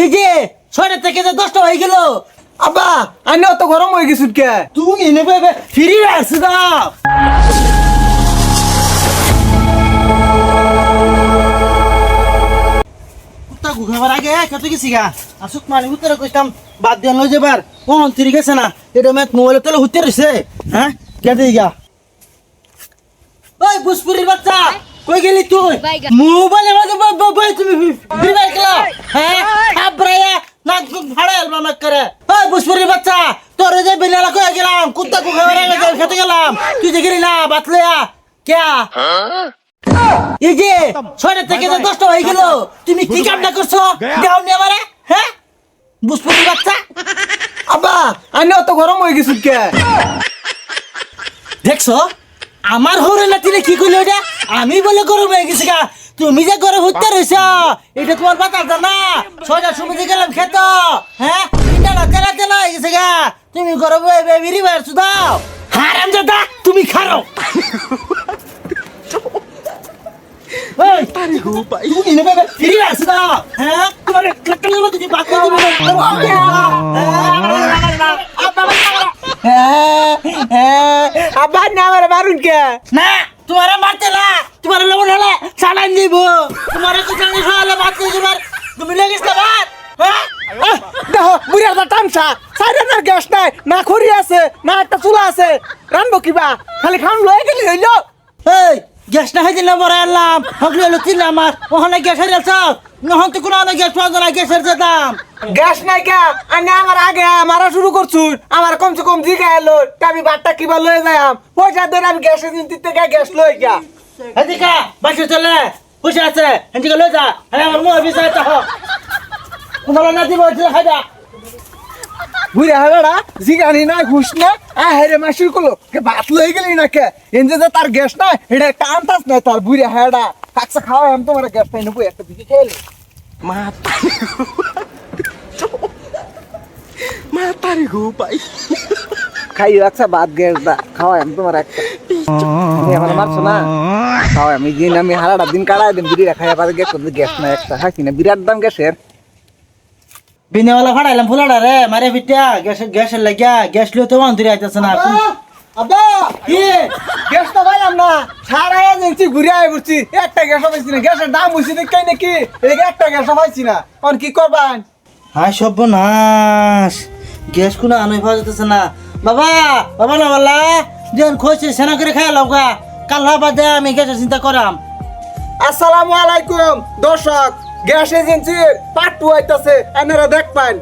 এই যে 6টা থেকে যে 10টা হয়ে গেল। আব্বা আইনে অত গরম হয়ে গেছুন কে? তুমি নেবে ফিরি আসছে দাও। কুত্তা ঘুমাবার আগে কত গেছি গা আসুক মানে উত্তরে কইতাম বাদ দিয়ে লই যাবার কোন তিরি গেছে না এটা ম্যাচ মোবাইলে তোলে হুতে রইছে। হ্যাঁ কে দেই গা ওই বুসপুরির বাচ্চা কই গেলি তুই? মোবাইলে মাঝে বই তুমি ফ্রি ফায়ার খেলা? হ্যাঁ আব্রায়া নাক ফাড়ে আলবাম করে। ওই বুসপুরির বাচ্চা তোর যে বিনালা কই গেলাম কুত্তা ঘুমাবার আগে খেতে গেলাম তুই যে গেলি না বাতলেয়া কে? এই যে 6টা থেকে 10টা হয়ে গেল তুমি কি কামটা করছো? দেও নি আমারে। হ্যাঁ বুসপুরির বাচ্চা। আব্বা আইনে অত গরম হয়ে গেছুন কে? দেখছো আমার হরে লাতিলে কি কইলো এটা? আমি বলে গরম হয়ে গেছি গা তুমি যে গরম হইতে রইছ এটা তোমার বাতাস না। 6টার সময় যে গেলাম খেত হ্যাঁ তিনটা না তেলা তেলা হয়ে গেছে গা তুমি গরম হয়ে বেবিরি বেরছো দাও হারাম দাদা তুমি খারো। ওই আরে গো ভাই তুমি নেবে ফিরি আসছো দাও। হ্যাঁ তোমার কাটতে গেল তুমি বাদ করে দিবে। আব্বা না আমার মারুন কে? না তোমারে মারতে না তোমারে লবণ হলে চালান দিব তোমারে তো চালান হলে মারতে দিবার তুমি লাগিস না ভাত। হ্যাঁ দেখো বুড়িয়ার দা টামসা সাইডের গ্যাস নাই না খড়ি আছে না একটা চুলা আছে রানবো কিবা খালি খান লয়ে গেলি হইলো। এই গ্যাস না খাই দিলাম বড় আনলাম হকলি হলো 3 মাস ওখানে গ্যাস হারিয়ে চাও নহন তো কোনো গ্যাস পাওয়া যায় না গ্যাসের যে দাম। গ্যাস নাই কে? আনে আমার আগে মারা শুরু করছুন আমার কমসে কম জিগা এলো আমি বাটটা কিবা লয়ে যাইম পয়সা দেন আমি গ্যাসের দিতে গ্যাস লই গা। এদিকে বাসে চলে পয়সা আছে এদিকে লয়ে যা হ্যাঁ আমার মুখ বিষয় তো তোমার না দিব খাইবা। বুড়া হাড়া জিগানি না ঘুষ না হেরে মাসির কলো কে ভাত লই গেলি না কে এনজে যে তার গ্যাস নাই এটা একটা আন্তাজ নাই তার বুড়া হাড়া কাকসা খাওয়া আমি তোমার গ্যাস পাই নেবো একটা দিকে খেলে মা তারি গো পাই খাই আচ্ছা বাদ গ্যাস দা খাওয়া আমি তোমার একটা এখন মারছো না খাওয়া আমি দিন আমি হারাটা দিন কাটাই দিন বিড়ি খাইয়া পারে গ্যাস নাই একটা হাসি না বিরাট দাম গ্যাসের বিনেওয়ালা ফাড়াইলাম ফুলাটা রে মারে পিটা গ্যাসের লাগিয়া গ্যাস লিয়ে তো অন্তরে আইতেছে না। আব্বা কি গ্যাস তো পাইলাম না সারা এজেন্সি ঘুরে আই পড়ছি একটা গ্যাস পাইছি না গ্যাসের দাম হইছে দেখাই নাকি এই একটা গ্যাস পাইছি না আর কি করবান? হাই সর্বনাশ গ্যাস কোনো আনোই পাওয়া যেতেছে না। বাবা বাবা না বললা যেন খোঁজছে সেনা করে খাই লগা কাল বাদে আমি গ্যাসের চিন্তা করাম। আসসালামু আলাইকুম দর্শক গ্যাস এজেন্সির পার্ট 2 আইতাছে আপনারা দেখবেন।